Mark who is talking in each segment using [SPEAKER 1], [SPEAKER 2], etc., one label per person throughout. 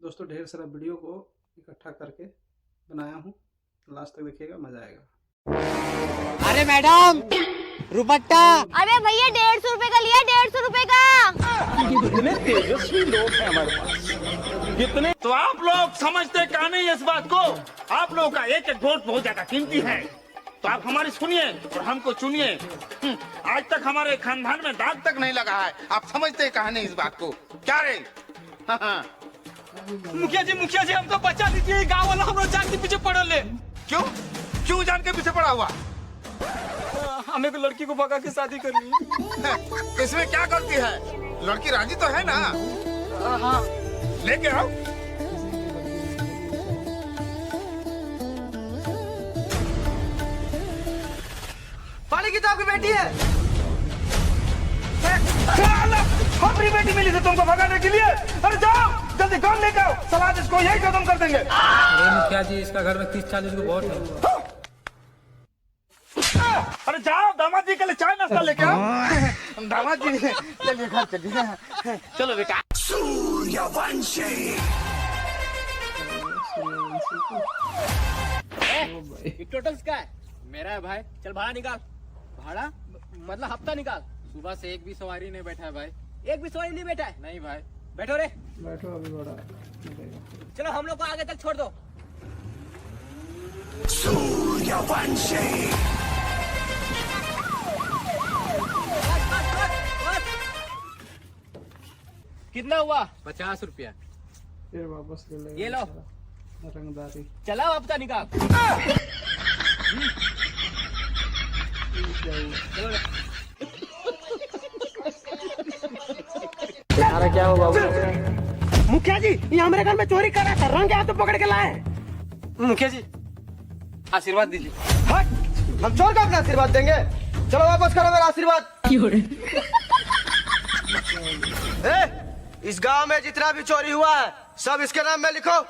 [SPEAKER 1] दोस्तों ढेर सारा वीडियो को इकट्ठा करके बनाया हूँ, लास्ट तक देखिएगा, मजा आएगा।
[SPEAKER 2] अरे मैडम रुपट्टा।
[SPEAKER 3] अरे भैया 150 रुपए का लिया, 150 रुपए का।
[SPEAKER 4] कितने तेजस्वी लोग हैं हमारे पास, कितने। तो आप लोग समझते क्या नहीं इस बात को? आप लोगों का एक एक वोट बहुत ज्यादा कीमती है, तो आप हमारी सुनिए और हमको चुनिए। आज तक हमारे खानदान में दाग तक नहीं लगा है, आप समझते कहा नहीं इस बात को? क्या रे?
[SPEAKER 2] मुखिया जी हमको बचा दीजिए, गाँव वाला हम लोग जान के पीछे पड़े ले।
[SPEAKER 4] क्यों क्यों जान के पीछे पड़ा हुआ?
[SPEAKER 2] हमें एक लड़की को भगा के शादी करनी है।
[SPEAKER 4] इसमें क्या गलती है? लड़की राजी तो है ना?
[SPEAKER 2] हाँ
[SPEAKER 4] लेके आओ।
[SPEAKER 2] पानी की तो आपकी बेटी है।
[SPEAKER 4] अपनी बेटी मिली थी तुमको भगाने के लिए? अरे जाओ जल्दी कौन लेकर आओ, समाज इसको यही खत्म कर देंगे।
[SPEAKER 5] अरे मुखिया जी इसका घर में 30-40 को वोट है।
[SPEAKER 4] अरे जाओ दामाद जी के लिए चाय नाश्ता लेके आओ। दामाद जी चलिए घर चलिए। चलो बेटा।
[SPEAKER 2] टोटल का है मेरा है भाई। चल भाड़ा निकाल। भाड़ा मतलब हफ्ता निकाल।
[SPEAKER 5] सुबह से एक भी सवारी नहीं बैठा है भाई।
[SPEAKER 2] एक भी सवारी नहीं बैठा है?
[SPEAKER 5] नहीं भाई।
[SPEAKER 2] बैठो रे।
[SPEAKER 1] बैठो, अभी बड़ा
[SPEAKER 2] चलो हम लोग को आगे तक छोड़ दो। कितना हुआ?
[SPEAKER 5] 50 रुपया।
[SPEAKER 1] फिर वापस ले लेगा।
[SPEAKER 2] ये लो।
[SPEAKER 1] रंगदारी।
[SPEAKER 2] चला हफ्ता निकाल। चलो रे।
[SPEAKER 5] तुम्हारा क्या हुआ बाबू?
[SPEAKER 2] मुखिया जी ये हमारे घर में चोरी कर रहा था, रंग हाथ तो पकड़ के लाए।
[SPEAKER 5] मुखिया जी आशीर्वाद दीजिए।
[SPEAKER 2] हट, हम चोर का अपना आशीर्वाद देंगे? चलो वापस करो मेरा आशीर्वाद। इस गांव में जितना भी चोरी हुआ है सब इसके नाम में लिखो,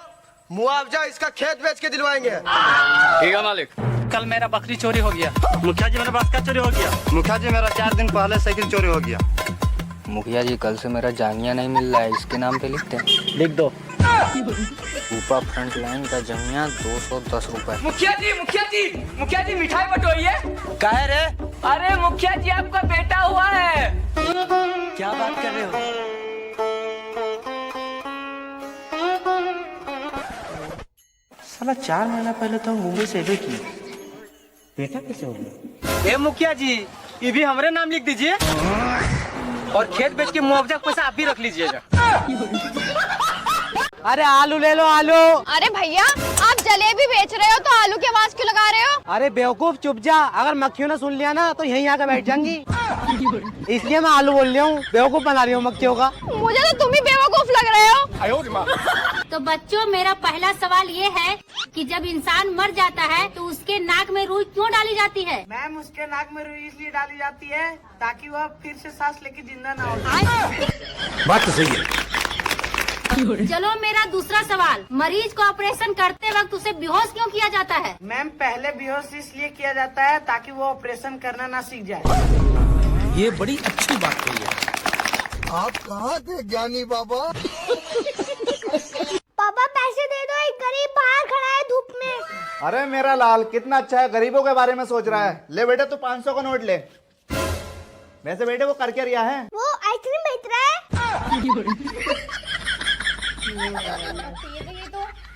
[SPEAKER 2] मुआवजा इसका खेत बेच के दिलवाएंगे।
[SPEAKER 5] ठीक है मालिक। कल मेरा बकरी चोरी हो गया।
[SPEAKER 4] मुखिया जी मेरा बास्का चोरी हो गया।
[SPEAKER 6] मुखिया जी मेरा 4 दिन पहले साइकिल चोरी हो गया।
[SPEAKER 7] मुखिया जी कल से मेरा जांगिया नहीं मिल रहा है, इसके नाम पे लिखते हैं।
[SPEAKER 2] लिख दो।
[SPEAKER 7] ऊपर फ्रंट लाइन का जांगिया 210 रुपए।
[SPEAKER 2] मुखिया जी मिठाई बटोरिए।
[SPEAKER 6] काहे रे?
[SPEAKER 2] अरे मुखिया जी आपका बेटा हुआ है।
[SPEAKER 6] क्या बात कर रहे हो? साला 4 महीना पहले तो मुंबई से एबे की बेटा कैसे हो गया?
[SPEAKER 2] ए मुखिया जी ये भी हमारे नाम लिख दीजिए और खेत बेच के मुआवजा पैसा आप भी रख लीजिएगा। अरे आलू ले लो आलू।
[SPEAKER 3] अरे भैया आप जलेबी बेच रहे हो तो आलू की आवाज क्यों लगा रहे हो?
[SPEAKER 2] अरे बेवकूफ चुप जा, अगर मक्खियों ने सुन लिया ना तो यहीं आकर बैठ जाएंगी, इसलिए मैं आलू बोल रही हूँ, बेवकूफ बना रही हूँ मक्खियों का।
[SPEAKER 3] मुझे तो तुम ही बेवकूफ लग रहे हो।
[SPEAKER 8] तो बच्चों मेरा पहला सवाल ये है कि जब इंसान मर जाता है तो उसके नाक में रुई क्यों डाली जाती है?
[SPEAKER 9] मैम उसके नाक में रुई इसलिए डाली जाती है ताकि वह फिर से सांस लेके जिंदा ना हो।
[SPEAKER 4] बात तो सही है।
[SPEAKER 8] चलो मेरा दूसरा सवाल, मरीज को ऑपरेशन करते वक्त उसे बेहोश क्यों किया जाता है?
[SPEAKER 9] मैम पहले बेहोश इसलिए किया जाता है ताकि वो ऑपरेशन करना ना सीख जाए।
[SPEAKER 5] ये बड़ी अच्छी बात कही है।
[SPEAKER 6] आप कहाँ थे ज्ञानी बाबा?
[SPEAKER 3] पापा पैसे दे दो, एक गरीब बाहर खड़ा है धूप में।
[SPEAKER 6] अरे मेरा लाल कितना अच्छा है, गरीबों के बारे में सोच रहा है। ले बेटा तू 500 का नोट ले। वैसे बेटे वो कर क्या रिया है?
[SPEAKER 3] वो आइसक्रीम बेच रहा है।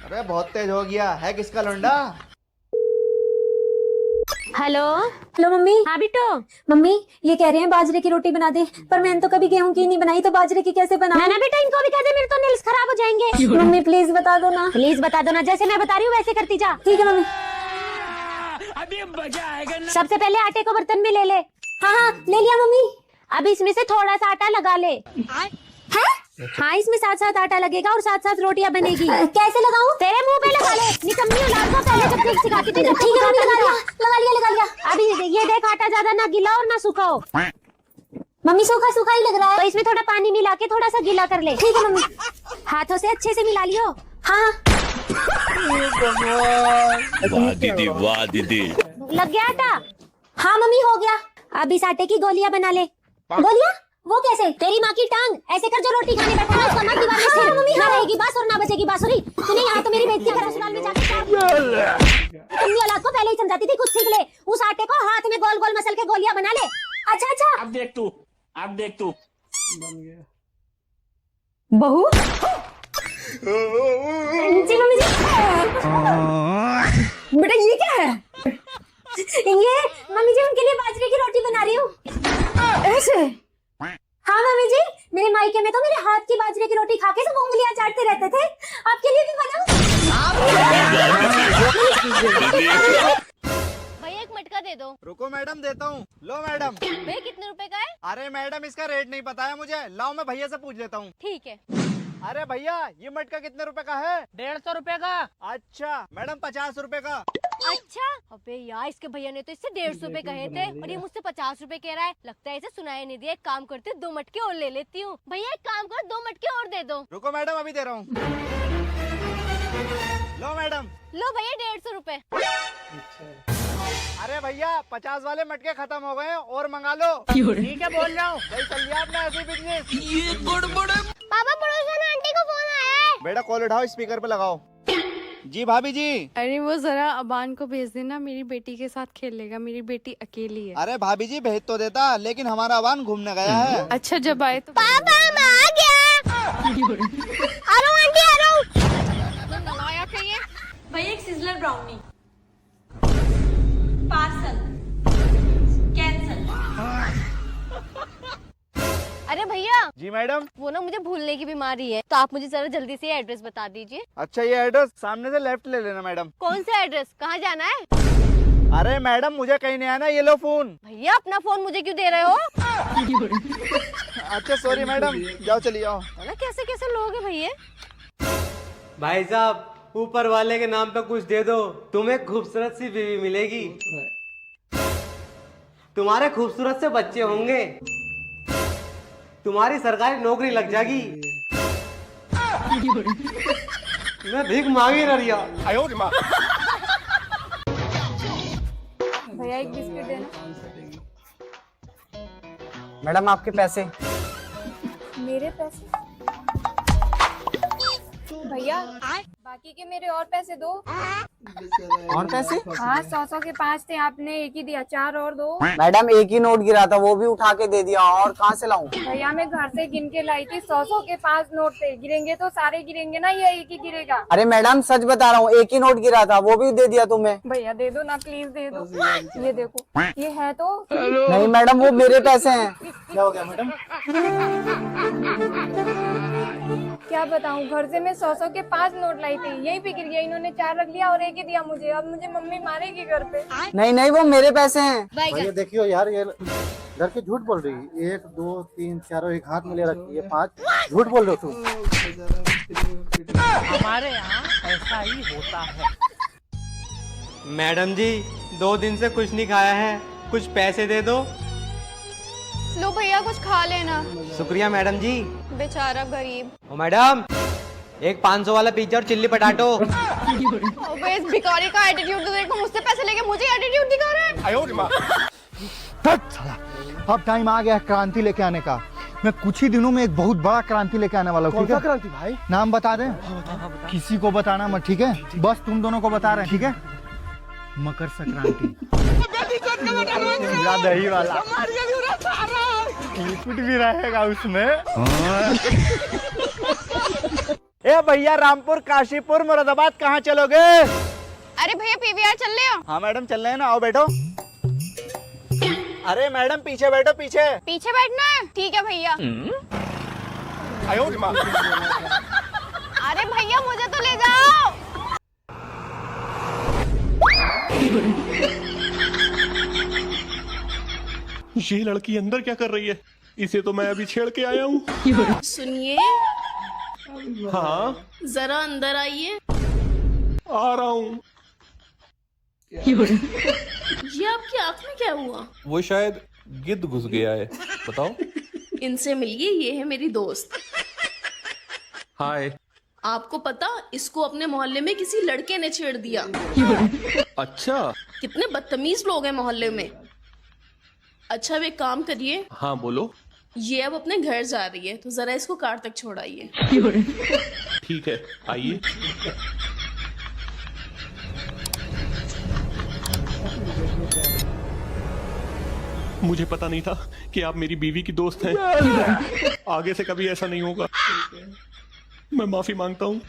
[SPEAKER 6] अरे बहुत तेज हो गया है, किसका लौंडा?
[SPEAKER 8] Hello mummy. हाँ बेटो।
[SPEAKER 10] मम्मी ये कह रहे हैं बाजरे की रोटी बना दे, पर मैंने तो कभी गेहूं की नहीं बनाई, तो बाजरे की कैसे बनाऊं?
[SPEAKER 8] ना बेटा इनको भी कह दे, मेरे तो नेल्स खराब हो जाएंगे।
[SPEAKER 10] मम्मी प्लीज बता दो ना।
[SPEAKER 8] प्लीज बता दो ना, जैसे मैं बता रही हूँ वैसे करती जा।
[SPEAKER 10] ठीक है मम्मी।
[SPEAKER 2] अभी मजा आएगा ना।
[SPEAKER 8] सबसे पहले आटे को बर्तन में ले ले।
[SPEAKER 10] हाँ ले लिया मम्मी।
[SPEAKER 8] अब इसमें से थोड़ा सा आटा लगा ले। हाँ इसमें साथ साथ आटा लगेगा और साथ साथ रोटियां बनेगी।
[SPEAKER 10] कैसे लगाऊं?
[SPEAKER 8] तेरे मुंह पे लगा ले। निकम्मी औलाद को पहले जब तक सिखाती थी जब
[SPEAKER 10] ठीक है मम्मी, लगा लिया।
[SPEAKER 8] अभी ये देख आटा ज्यादा ना गीला और ना सूखा हो।
[SPEAKER 10] मम्मी सूखा सूखा ही लग रहा है।
[SPEAKER 8] तो इसमें थोड़ा पानी मिला के थोड़ा सा गीला कर ले।
[SPEAKER 10] ठीक है मम्मी।
[SPEAKER 8] हाथों से अच्छे से मिला लियो।
[SPEAKER 10] हाँ
[SPEAKER 4] वाह दीदी।
[SPEAKER 8] लग गया आटा?
[SPEAKER 10] हाँ मम्मी हो गया।
[SPEAKER 8] अब इस आटे की गोलियां बना ले।
[SPEAKER 10] गोलियां? वो कैसे? तेरी माँ की टांग ऐसे कर जो रोटी खाने बैठा ना उसका मत दीवार में सिर। मम्मी ना रहेगी बांस और ना बजेगी बांसुरी। तूने यहाँ तो मेरी बेइज्जती कर अस्पताल में जाकर अपनी औलाद को पहले ही समझाती थी, कुछ सीख ले। उस आटे को हाथ में गोल गोल मसल के गोलियां बना ले। अच्छा
[SPEAKER 4] अब देख तू
[SPEAKER 1] बन गया।
[SPEAKER 10] बहू जी मम्मी जी। बेटा ये क्या है? ये मम्मी जी उनके लिए बाजरे की रोटी बना रही हूँ। ऐसे? हाँ मम्मी जी, मेरे मायके में तो मेरे हाथ की बाजरे की रोटी खा के सब उंगलियां चाटते रहते थे। आपके लिए भी बनाऊं?
[SPEAKER 3] भैया एक मटका दे दो।
[SPEAKER 6] रुको मैडम देता हूँ। लो मैडम।
[SPEAKER 3] भैया कितने रुपए का है?
[SPEAKER 6] अरे मैडम इसका रेट नहीं पता है मुझे, लाओ मैं भैया से पूछ लेता हूँ।
[SPEAKER 3] ठीक है।
[SPEAKER 6] अरे भैया ये मटका कितने रुपए का है?
[SPEAKER 2] 150 रुपए का।
[SPEAKER 6] अच्छा मैडम 50 रुपए का।
[SPEAKER 3] अच्छा, अबे यार इसके भैया ने तो इससे 150 रुपए कहे थे और ये मुझसे 50 रुपए कह रहा है। लगता है इसे सुनाई नहीं दिया। एक काम करते 2 मटके और ले लेती हूँ। भैया एक काम करो 2 मटके और दे दो।
[SPEAKER 6] रुको मैडम अभी दे रहा हूँ। लो मैडम।
[SPEAKER 3] लो भैया 150 रुपए।
[SPEAKER 6] अरे भैया 50 वाले मटके खत्म हो गए और मंगा लो।
[SPEAKER 2] ठीक है बोल रहा हूँ।
[SPEAKER 6] भाई चल दिया आपने ऐसे बिजनेस।
[SPEAKER 3] पापा पड़ोस में आंटी का फोन आया है।
[SPEAKER 6] बेटा कॉल उठाओ, स्पीकर पे लगाओ। जी भाभी जी।
[SPEAKER 11] अरे वो जरा अबान को भेज देना, मेरी बेटी के साथ खेल लेगा, मेरी बेटी अकेली है।
[SPEAKER 6] अरे भाभी जी भेज तो देता, लेकिन हमारा अबान घूमने गया है।
[SPEAKER 11] अच्छा जब आए तो
[SPEAKER 3] पापा मैं आ गया। आ रहा हूँ आंटी, आ रहा हूँ। मंगाया चाहिए
[SPEAKER 8] भैया एक सिजलर ब्राउनी पार्सल कैंसल।
[SPEAKER 3] अरे भैया
[SPEAKER 6] जी मैडम।
[SPEAKER 3] वो ना मुझे भूलने की बीमारी है, तो आप मुझे जरा जल्दी से एड्रेस बता दीजिए।
[SPEAKER 6] अच्छा ये एड्रेस सामने से लेफ्ट ले लेना मैडम।
[SPEAKER 3] कौन सा एड्रेस? कहाँ जाना है?
[SPEAKER 6] अरे मैडम मुझे कहीं नहीं आना, ये लो फोन।
[SPEAKER 3] भैया अपना फोन मुझे क्यों दे रहे हो?
[SPEAKER 6] अच्छा सॉरी मैडम, जाओ चलिए आओ।
[SPEAKER 3] ना कैसे कैसे लोग हैं भैया।
[SPEAKER 2] भाई साहब ऊपर वाले के नाम पे कुछ दे दो, तुम्हें खूबसूरत सी बीवी मिलेगी, तुम्हारे खूबसूरत से बच्चे होंगे, तुम्हारी सरकारी नौकरी लग जाएगी। मैं भीख मांगी ना रिया।
[SPEAKER 11] भैया एक बिस्किट देना।
[SPEAKER 2] मैडम आपके पैसे।
[SPEAKER 11] मेरे पैसे? भैया बाकी के मेरे और पैसे दो।
[SPEAKER 2] और पैसे?
[SPEAKER 11] हाँ 100 के 5 थे, आपने एक ही दिया, 4 और दो।
[SPEAKER 2] मैडम एक ही नोट गिरा था, वो भी उठा के दे दिया, और कहाँ से लाऊं?
[SPEAKER 11] भैया मैं घर से गिन के लाई थी, 100 के 5 नोट थे, गिरेंगे तो सारे गिरेंगे ना, ये एक ही गिरेगा।
[SPEAKER 2] अरे मैडम सच बता रहा हूँ, एक ही नोट गिरा था, वो भी दे दिया तुम्हें।
[SPEAKER 11] भैया दे दो ना प्लीज, दे दो। ये देखो ये है तो।
[SPEAKER 2] नहीं मैडम वो मेरे पैसे हैं।
[SPEAKER 6] क्या हो गया मैडम?
[SPEAKER 11] क्या बताऊं, घर से मैं 100 के 5 नोट लाई थी, यही पे गिर गया, इन्होंने 4 रख लिया और एक ही दिया मुझे। अब मुझे मम्मी मारेगी घर पे।
[SPEAKER 2] नहीं नहीं वो मेरे पैसे हैं।
[SPEAKER 1] भैया देखियो यार, ये घर के झूठ बोल रही है। 1 2 3 4 एक हाथ में ले रखी है, 5 झूठ बोल रहे हो तुम।
[SPEAKER 2] हमारे यहाँ ऐसा ही होता है। मैडम जी 2 दिन से कुछ नहीं खाया है, कुछ पैसे दे दो।
[SPEAKER 3] लो भैया कुछ खा लेना।
[SPEAKER 2] शुक्रिया मैडम जी।
[SPEAKER 3] बेचारा गरीब।
[SPEAKER 2] ओ मैडम एक 500 वाला पिज्जा और चिल्ली पटाटो।
[SPEAKER 3] अबे इस भिखारी का एटीट्यूड तो देखो, मुझसे पैसे लेके मुझे एटीट्यूड दिखा रहा है।
[SPEAKER 6] अब टाइम आ गया क्रांति लेके आने का। मैं कुछ ही दिनों में एक बहुत बड़ा क्रांति लेके आने वाला हूँ। ठीक है क्रांति भाई? नाम बता दें? किसी को बताना मत, ठीक है? बस तुम दोनों को बता रहे हैं, ठीक है? मकर संक्रांति। दही वाला लिक्विड भी रहेगा उसमें। ए भैया रामपुर, काशीपुर, मुरादाबाद कहाँ चलोगे?
[SPEAKER 3] अरे भैया पीवीआर चल रहे हो?
[SPEAKER 6] हाँ मैडम चल रहे हैं ना, आओ बैठो। अरे मैडम पीछे बैठो, पीछे।
[SPEAKER 3] पीछे बैठना है? ठीक है भैया। अरे भैया मुझे तो ले जाओ।
[SPEAKER 4] ये लड़की अंदर क्या कर रही है? इसे तो मैं अभी छेड़ के आया हूँ।
[SPEAKER 11] सुनिए
[SPEAKER 4] हाँ
[SPEAKER 11] जरा अंदर आइए।
[SPEAKER 4] आ रहा हूँ।
[SPEAKER 11] ये आपकी आँख में क्या हुआ?
[SPEAKER 4] वो शायद गिद्ध घुस गया है। बताओ।
[SPEAKER 11] इनसे मिलिए, ये है मेरी दोस्त।
[SPEAKER 4] हाय।
[SPEAKER 11] आपको पता, इसको अपने मोहल्ले में किसी लड़के ने छेड़ दिया।
[SPEAKER 4] अच्छा।
[SPEAKER 11] कितने बदतमीज लोग हैं मोहल्ले में। अच्छा वे काम करिए।
[SPEAKER 4] हाँ बोलो।
[SPEAKER 12] ये अब अपने घर जा रही है, तो जरा इसको कार तक छोड़ाइए।
[SPEAKER 4] ठीक है, आइए। मुझे पता नहीं था कि आप मेरी बीवी की दोस्त हैं। आगे से कभी ऐसा नहीं होगा। मैं माफी मांगता हूँ।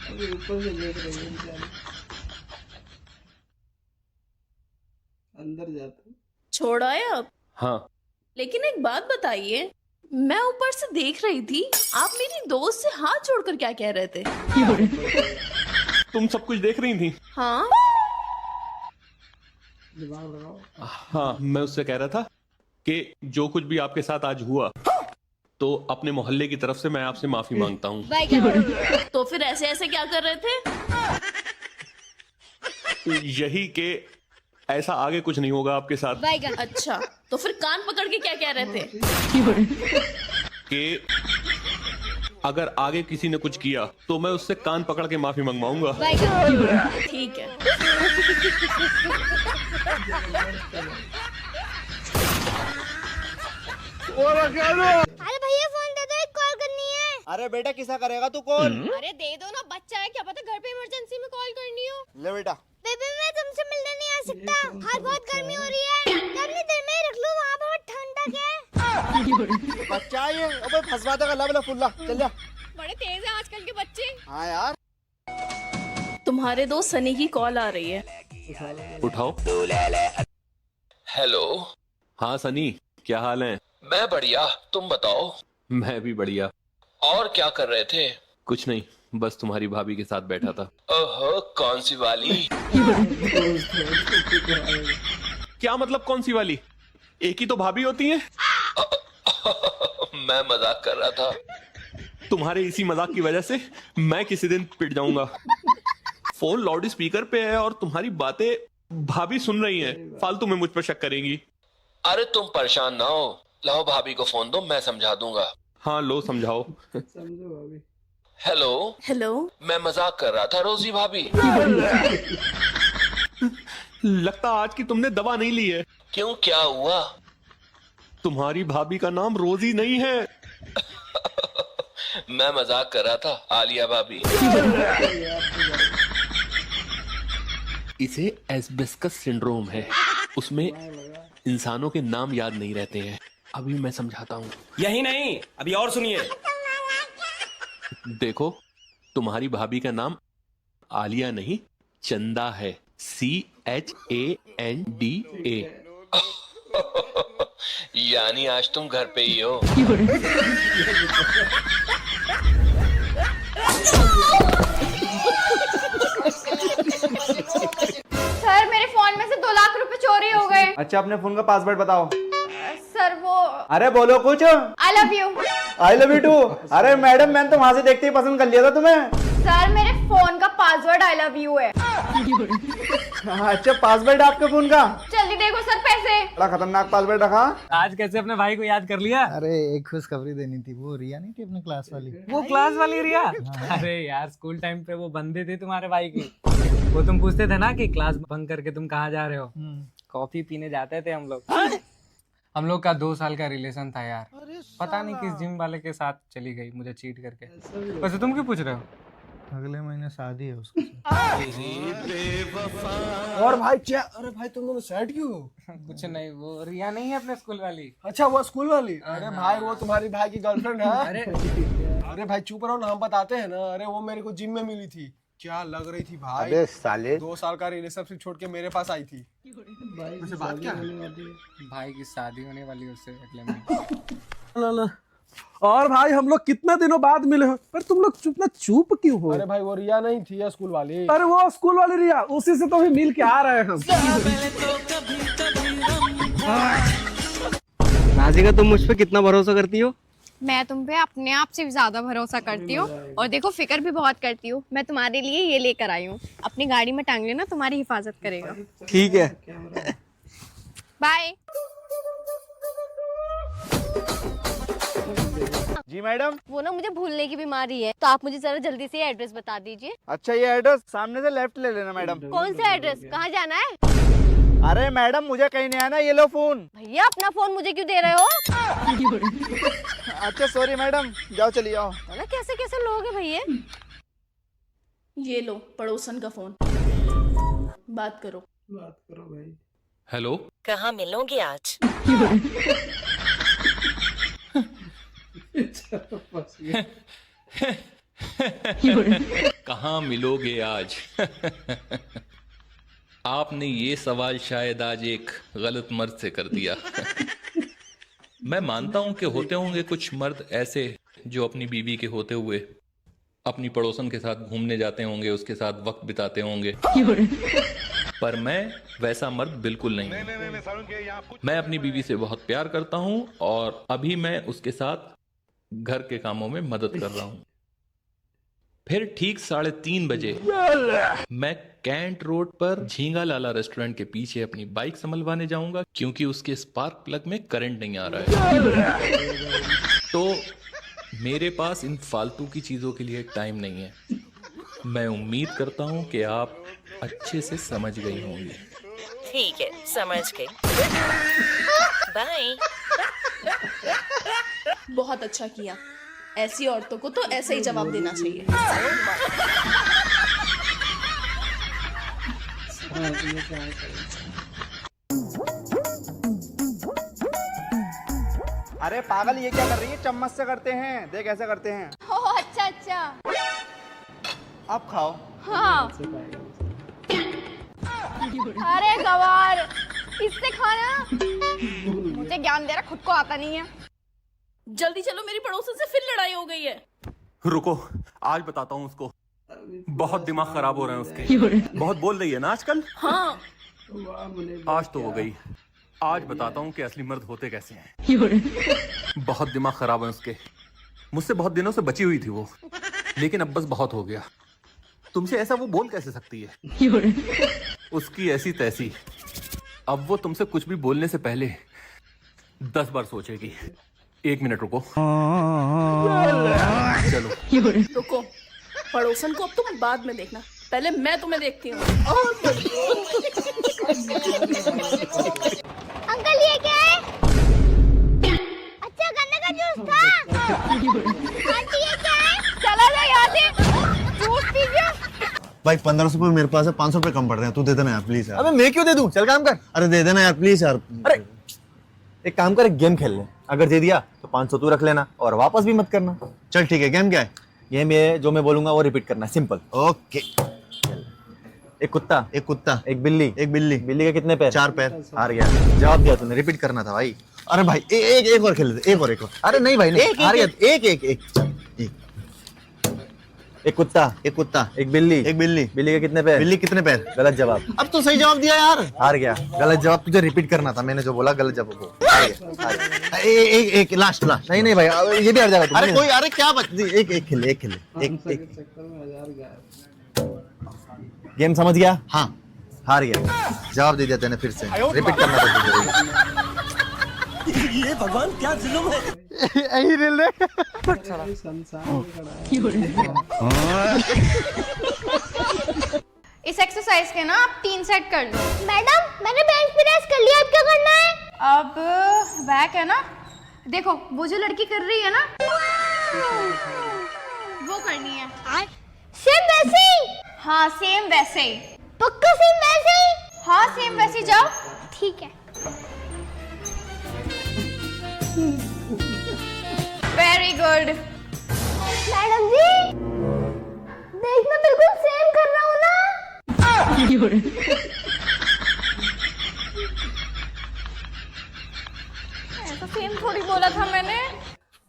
[SPEAKER 9] अंदर जाता
[SPEAKER 12] छोड़ा है अब?
[SPEAKER 4] हाँ।
[SPEAKER 12] लेकिन एक बात बताइए, मैं ऊपर से देख रही थी, आप मेरी दोस्त से हाथ जोड़कर क्या कह रहे थे?
[SPEAKER 4] तुम सब कुछ देख रही थी?
[SPEAKER 12] हाँ।
[SPEAKER 4] हाँ, मैं उससे कह रहा था कि जो कुछ भी आपके साथ आज हुआ, तो अपने मोहल्ले की तरफ से मैं आपसे माफी मांगता हूँ।
[SPEAKER 12] तो फिर ऐसे ऐसे क्या कर रहे थे?
[SPEAKER 4] यही कि ऐसा आगे कुछ नहीं होगा आपके साथ।
[SPEAKER 12] अच्छा, तो फिर कान पकड़ के क्या कह रहे थे?
[SPEAKER 4] कि अगर आगे किसी ने कुछ किया तो मैं उससे कान पकड़ के माफी मंगवाऊंगा।
[SPEAKER 12] ठीक है।
[SPEAKER 3] अरे भैया फोन दे दो, एक कॉल करनी है।
[SPEAKER 1] अरे बेटा किसा करेगा तू कॉल?
[SPEAKER 3] अरे दे दो ना, बच्चा है, क्या पता घर पे इमरजेंसी में कॉल करनी हो।
[SPEAKER 1] ले बेटा।
[SPEAKER 3] बेबी मैं तुमसे मिलने नहीं आ सकता, आज बहुत गर्मी हो रही है। अपनी दिल में ही रख लो, वहाँ बहुत ठंडक है।
[SPEAKER 1] बच्चा है ये, अबे फंसवा देगा लब फुल्ला। चल जा।
[SPEAKER 3] बड़े तेज है आजकल के बच्चे।
[SPEAKER 1] हाँ यार।
[SPEAKER 12] तुम्हारे दोस्त सनी की कॉल आ रही है।
[SPEAKER 4] उठाओ।
[SPEAKER 13] हेलो।
[SPEAKER 4] हाँ सनी, क्या हाल है?
[SPEAKER 13] मैं बढ़िया, तुम बताओ।
[SPEAKER 4] मैं भी बढ़िया।
[SPEAKER 13] और क्या कर रहे थे?
[SPEAKER 4] कुछ नहीं, बस तुम्हारी भाभी के साथ बैठा था।
[SPEAKER 13] ओहो, कौन सी वाली?
[SPEAKER 4] क्या मतलब कौन सी वाली? एक ही तो भाभी होती है।
[SPEAKER 13] मैं मजाक कर रहा था।
[SPEAKER 4] तुम्हारे इसी मजाक की वजह से मैं किसी दिन पिट जाऊंगा। फोन लाउड स्पीकर पे है और तुम्हारी बातें भाभी सुन रही हैं। फालतू में मुझ पर शक करेंगी।
[SPEAKER 13] अरे तुम परेशान ना हो, लाओ भाभी को फोन दो, मैं समझा दूंगा।
[SPEAKER 4] हाँ लो, समझाओ।
[SPEAKER 9] समझो भाभी।
[SPEAKER 13] हेलो।
[SPEAKER 12] हेलो।
[SPEAKER 13] मैं मजाक कर रहा था रोजी भाभी।
[SPEAKER 4] लगता आज की तुमने दवा नहीं ली है।
[SPEAKER 13] क्यों, क्या हुआ?
[SPEAKER 4] तुम्हारी भाभी का नाम रोजी नहीं है।
[SPEAKER 13] मैं मजाक कर रहा था, आलिया भाभी।
[SPEAKER 4] इसे एस्बेस्टस सिंड्रोम है। उसमें इंसानों के नाम याद नहीं रहते हैं। अभी मैं समझाता हूँ।
[SPEAKER 14] यही नहीं, अभी और सुनिए।
[SPEAKER 4] देखो, तुम्हारी भाभी का नाम आलिया नहीं, चंदा है। CHANDA।
[SPEAKER 13] यानी आज तुम घर पे ही हो।
[SPEAKER 11] सर मेरे फोन में से 2 लाख रुपए चोरी हो गए।
[SPEAKER 6] अच्छा, अपने फोन का पासवर्ड बताओ।
[SPEAKER 11] सर वो
[SPEAKER 6] अरे बोलो कुछ।
[SPEAKER 11] I love you.
[SPEAKER 6] I love you too. अरे मैडम, मैंने तो वहां से देखते ही पसंद कर लिया था तुम्हें।
[SPEAKER 11] सर मेरे फोन का पासवर्ड आई लव यू है।
[SPEAKER 6] अच्छा, पासवर्ड आपके फोन का?
[SPEAKER 11] जल्दी देखो सर पैसे।
[SPEAKER 6] बड़ा खतरनाक पासवर्ड रखा।
[SPEAKER 5] आज कैसे अपने भाई को याद कर लिया?
[SPEAKER 6] अरे एक खुशखबरी देनी थी। वो रिया नहीं थी अपने क्लास वाली?
[SPEAKER 5] वो क्लास वाली रिया? अरे यार, स्कूल टाइम पे वो बंदे थे तुम्हारे भाई की। वो तुम पूछते थे ना कि क्लास बंक करके तुम कहाँ जा रहे हो। कॉफी पीने जाते थे हम लोग। हम लोग का 2 साल का रिलेशन था यार। पता नहीं किस जिम वाले के साथ चली गई मुझे चीट करके। वैसे तुम क्यों पूछ रहे हो?
[SPEAKER 6] अगले महीने शादी है उसकी।
[SPEAKER 14] और भाई क्या? अरे भाई तुम दोनों सैड क्यों हो?
[SPEAKER 5] कुछ नहीं, वो रिया नहीं है अपने स्कूल वाली।
[SPEAKER 14] अच्छा, वो स्कूल वाली? अरे भाई वो तुम्हारी भाई की गर्लफ्रेंड है। अरे भाई चुप रहो ना, हम बताते हैं ना। अरे वो मेरे को जिम में मिली थी, क्या लग रही थी भाई।
[SPEAKER 6] अबे साले,
[SPEAKER 14] 2 साल का रिलेशनशिप छोड़ के मेरे पास आई थी। वैसे बात क्या है?
[SPEAKER 5] भाई की शादी होने वाली उससे अगले महीने।
[SPEAKER 14] ना। और भाई हम लोग कितने दिनों बाद मिले हो, पर तुम लोग चुप क्यों हो? अरे भाई वो रिया नहीं थी या स्कूल वाली? अरे वो स्कूल वाली रिया, उसी से तो भी मिल के आ रहे हैं हम।
[SPEAKER 2] राधिका, तुम मुझ पे कितना भरोसा करती हो?
[SPEAKER 11] मैं तुम पे अपने आप से भी ज्यादा भरोसा करती हूँ और देखो फिक्र भी बहुत करती हूँ। मैं तुम्हारे लिए ये लेकर आई हूँ, अपनी गाड़ी में टांग लेना, तुम्हारी हिफाजत करेगा।
[SPEAKER 2] ठीक है,
[SPEAKER 11] बाय।
[SPEAKER 6] जी मैडम।
[SPEAKER 3] वो ना मुझे भूलने की बीमारी है, तो आप मुझे जरा जल्दी से एड्रेस बता दीजिए।
[SPEAKER 6] अच्छा, ये एड्रेस सामने से लेफ्ट ले लेना मैडम।
[SPEAKER 3] कौन सा एड्रेस, कहाँ जाना है?
[SPEAKER 6] अरे मैडम मुझे कहीं नहीं आना, ये लो फोन।
[SPEAKER 3] भैया अपना फोन मुझे क्यों दे रहे हो?
[SPEAKER 6] अच्छा सॉरी मैडम, जाओ चली जाओ।
[SPEAKER 3] ना कैसे कैसे लोग हैं भैया।
[SPEAKER 12] ये लो पड़ोसन का फोन, बात करो
[SPEAKER 14] भाई।
[SPEAKER 15] हेलो,
[SPEAKER 16] कहाँ मिलोगे आज?
[SPEAKER 15] कहाँ मिलोगे आज? आपने ये सवाल शायद आज एक गलत मर्द से कर दिया। मैं मानता हूं कि होते होंगे कुछ मर्द ऐसे जो अपनी बीवी के होते हुए अपनी पड़ोसन के साथ घूमने जाते होंगे, उसके साथ वक्त बिताते होंगे, पर मैं वैसा मर्द बिल्कुल नहीं हूं। मैं अपनी बीवी से बहुत प्यार करता हूं और अभी मैं उसके साथ घर के कामों में मदद कर रहा हूं। फिर ठीक 3:30 बजे मैं कैंट रोड पर झींगा लाला रेस्टोरेंट के पीछे अपनी बाइक संभलवाने जाऊंगा, क्योंकि उसके स्पार्क प्लग में करंट नहीं आ रहा है। तो मेरे पास इन फालतू की चीजों के लिए टाइम नहीं है। मैं उम्मीद करता हूं कि आप अच्छे से समझ गई होंगी।
[SPEAKER 16] ठीक है, समझ गई। बाय।
[SPEAKER 12] बहुत अच्छा किया, ऐसी औरतों को तो ऐसे ही जवाब देना चाहिए।
[SPEAKER 6] अरे पागल, ये क्या कर रही है? चम्मच से करते हैं, देख ऐसे करते हैं।
[SPEAKER 11] ओह अच्छा अच्छा,
[SPEAKER 6] आप खाओ।
[SPEAKER 11] हाँ। अरे गवार, इससे खाना। मुझे ज्ञान दे रहा, खुद को आता नहीं है।
[SPEAKER 12] जल्दी चलो, मेरी पड़ोसन से फिर लड़ाई हो गई है।
[SPEAKER 17] रुको, आज बताता हूँ उसको। बहुत दिमाग खराब हो रहा है उसके। बहुत बोल रही है ना आजकल।
[SPEAKER 12] हाँ।
[SPEAKER 17] आज तो हो गई, आज बताता हूँ कि असली मर्द होते कैसे हैं। बहुत दिमाग खराब है उसके। मुझसे बहुत दिनों से बची हुई थी वो, लेकिन अब बस बहुत हो गया। तुमसे ऐसा वो बोल कैसे सकती है? उसकी ऐसी तैसी। अब वो तुमसे कुछ भी बोलने से पहले 10 बार सोचेगी। 1 मिनट रुको। चलो
[SPEAKER 12] रुको, पड़ोसन को अब तुम बाद में देखना, पहले मैं तुम्हें देखती हूँ।
[SPEAKER 10] अंकल ये क्या है? अच्छा गन्ने का जूस था। आंटी ये क्या है?
[SPEAKER 11] चला जाओ यहाँ से, जूस पीजिए।
[SPEAKER 18] भाई 1500 रुपये मेरे पास है, 500 रुपये कम पड़ रहे हैं, तू दे देना यार प्लीज यार।
[SPEAKER 6] अबे मैं क्यों दे दूं? चल काम कर।
[SPEAKER 18] अरे दे देना यार प्लीज यार।
[SPEAKER 6] अरे एक काम कर, एक गेम खेल ले। अगर दे दिया तो 500 तू रख लेना और वापस भी मत करना।
[SPEAKER 18] चल ठीक है। गेम क्या है?
[SPEAKER 6] गेम ये जो मैं बोलूंगा वो रिपीट करना, सिंपल।
[SPEAKER 18] ओके।
[SPEAKER 6] एक कुत्ता,
[SPEAKER 18] एक कुत्ता,
[SPEAKER 6] एक बिल्ली,
[SPEAKER 18] एक बिल्ली।
[SPEAKER 6] बिल्ली के कितने पैर?
[SPEAKER 18] 4 पैर।
[SPEAKER 6] हार गया। जवाब दिया तूने, रिपीट करना था भाई।
[SPEAKER 18] अरे भाई एक और खेल लेते, एक और।
[SPEAKER 6] अरे नहीं भाई, नहीं हार गया।
[SPEAKER 18] एक।
[SPEAKER 6] एक कुत्ता,
[SPEAKER 18] एक कुत्ता,
[SPEAKER 6] एक बिल्ली,
[SPEAKER 18] एक बिल्ली।
[SPEAKER 6] बिल्ली के कितने पैर?
[SPEAKER 18] बिल्ली कितने पैर?
[SPEAKER 6] गलत जवाब।
[SPEAKER 18] अब तो सही जवाब दिया यार।
[SPEAKER 6] हार गया। गलत जवाब तुझे रिपीट करना था, मैंने जो बोला गलत जवाब को। हार गया।
[SPEAKER 18] एक लास्ट।
[SPEAKER 6] नहीं भाई, ये भी हार जाएगा तू।
[SPEAKER 18] अरे कोई, अरे क्या एक खेले।
[SPEAKER 6] गेम समझ गया?
[SPEAKER 18] हाँ।
[SPEAKER 6] हार गया। जवाब दे दिया तेने फिर से, रिपीट करना था तुझे।
[SPEAKER 16] ये भगवान क्या जुल्म है।
[SPEAKER 6] यही रिल ले।
[SPEAKER 11] इस एक्सरसाइज के ना आप 3 सेट कर लो।
[SPEAKER 10] मैडम मैंने बेंच प्रेस कर लिया, अब क्या करना है?
[SPEAKER 11] अब बैक है ना, देखो वो जो लड़की कर रही है ना, वो करनी है।
[SPEAKER 10] सेम वैसे ही?
[SPEAKER 11] हाँ सेम वैसे ही।
[SPEAKER 10] पक्का सेम वैसे ही?
[SPEAKER 11] हाँ सेम वैसे ही। जाओ।
[SPEAKER 10] ठीक है।
[SPEAKER 11] Very good.
[SPEAKER 10] मैडम जी देखना, बिल्कुल सेम कर रहा हूँ ना?
[SPEAKER 11] ऐसा सेम थोड़ी बोला था मैंने।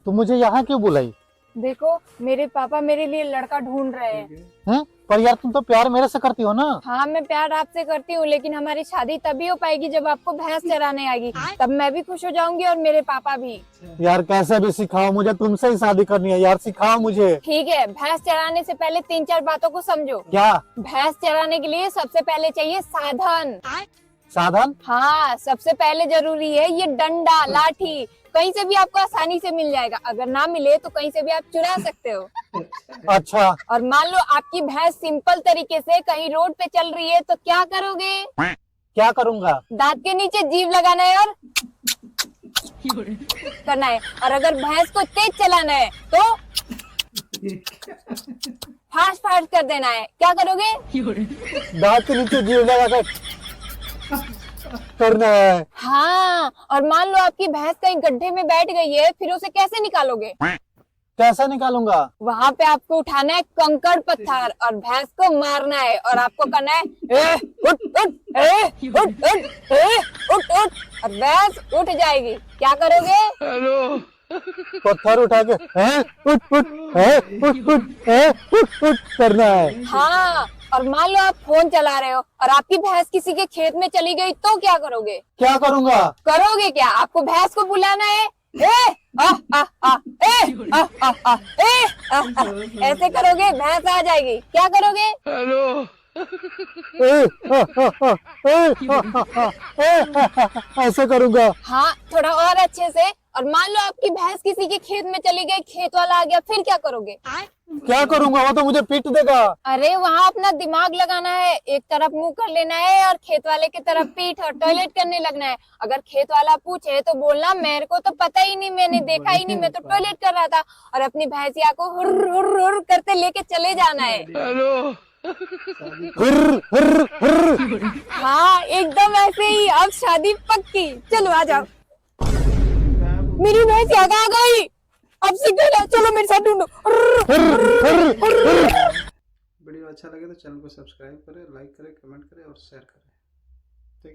[SPEAKER 1] तो मुझे यहाँ क्यों बुलाई?
[SPEAKER 11] देखो मेरे पापा मेरे लिए लड़का ढूंढ रहे हैं।
[SPEAKER 1] पर यार तुम तो प्यार मेरे से करती हो ना?
[SPEAKER 11] हाँ मैं प्यार आपसे करती हूँ, लेकिन हमारी शादी तभी हो पाएगी जब आपको भैंस चराने आएगी, तब मैं भी खुश हो जाऊंगी और मेरे पापा भी।
[SPEAKER 1] यार कैसे भी सिखाओ, मुझे तुमसे ही शादी करनी है यार, सिखाओ मुझे।
[SPEAKER 11] ठीक है, भैंस चराने से पहले 3-4 बातों को समझो।
[SPEAKER 1] क्या?
[SPEAKER 11] भैंस चराने के लिए सबसे पहले चाहिए साधन।
[SPEAKER 1] साधन?
[SPEAKER 11] हाँ, सबसे पहले जरूरी है ये डंडा, लाठी। कहीं से भी आपको आसानी से मिल जाएगा, अगर ना मिले तो कहीं से भी आप चुरा सकते हो।
[SPEAKER 1] अच्छा।
[SPEAKER 11] और मान लो आपकी भैंस सिंपल तरीके से कहीं रोड पे चल रही है तो क्या करोगे?
[SPEAKER 2] क्या करूंगा?
[SPEAKER 11] दांत के नीचे जीभ लगाना है और करना है, और अगर भैंस को तेज चलाना है तो फास्ट फास्ट कर देना है। क्या करोगे?
[SPEAKER 2] दांत के नीचे जीभ लगाकर करना है।
[SPEAKER 11] हाँ, और मान लो आपकी भैंस कहीं गड्ढे में बैठ गई है, फिर उसे कैसे निकालोगे?
[SPEAKER 2] कैसा निकालूंगा?
[SPEAKER 11] वहाँ पे आपको उठाना है कंकड़ पत्थर और भैंस को मारना है, और आपको करना है उठ उठ उठ उठ और भैंस उठ जाएगी। क्या करोगे?
[SPEAKER 2] हेलो, पत्थर उठा के उठ करना है।
[SPEAKER 11] हाँ, और मान लो आप फोन चला रहे हो और आपकी भैंस किसी के खेत में चली गई तो क्या करोगे?
[SPEAKER 2] क्या करूंगा?
[SPEAKER 11] करोगे क्या? आपको भैंस को बुलाना है, ऐसे करोगे भैंस आ जाएगी। क्या करोगे?
[SPEAKER 2] हेलो, ऐसे करूंगा।
[SPEAKER 11] हाँ, थोड़ा और अच्छे से। और मान लो आपकी भैंस किसी के खेत में चली गई, खेत वाला आ गया, फिर क्या करोगे?
[SPEAKER 2] क्या करूंगा? वो तो मुझे पीट देगा।
[SPEAKER 11] अरे वहाँ अपना दिमाग लगाना है, एक तरफ मुंह कर लेना है और खेत वाले की तरफ पीठ, और टॉयलेट करने लगना है। अगर खेत वाला पूछे तो बोलना मेरे को तो पता ही नहीं, मैंने देखा ही नहीं, मैं तो टॉयलेट कर रहा था। और अपनी भैंसिया को हुर्र हुर्र हुर्र करते लेके चले जाना है।
[SPEAKER 2] हेलो,
[SPEAKER 11] हाँ, एकदम ऐसे ही। अब शादी पक्की। चलो आ जाओ। मेरी भैंस आ गई, अब सिग्नल है, चलो मेरे साथ ढूंढो।
[SPEAKER 14] वीडियो अच्छा लगे तो चैनल को सब्सक्राइब करें, लाइक करें, कमेंट करें और शेयर करें।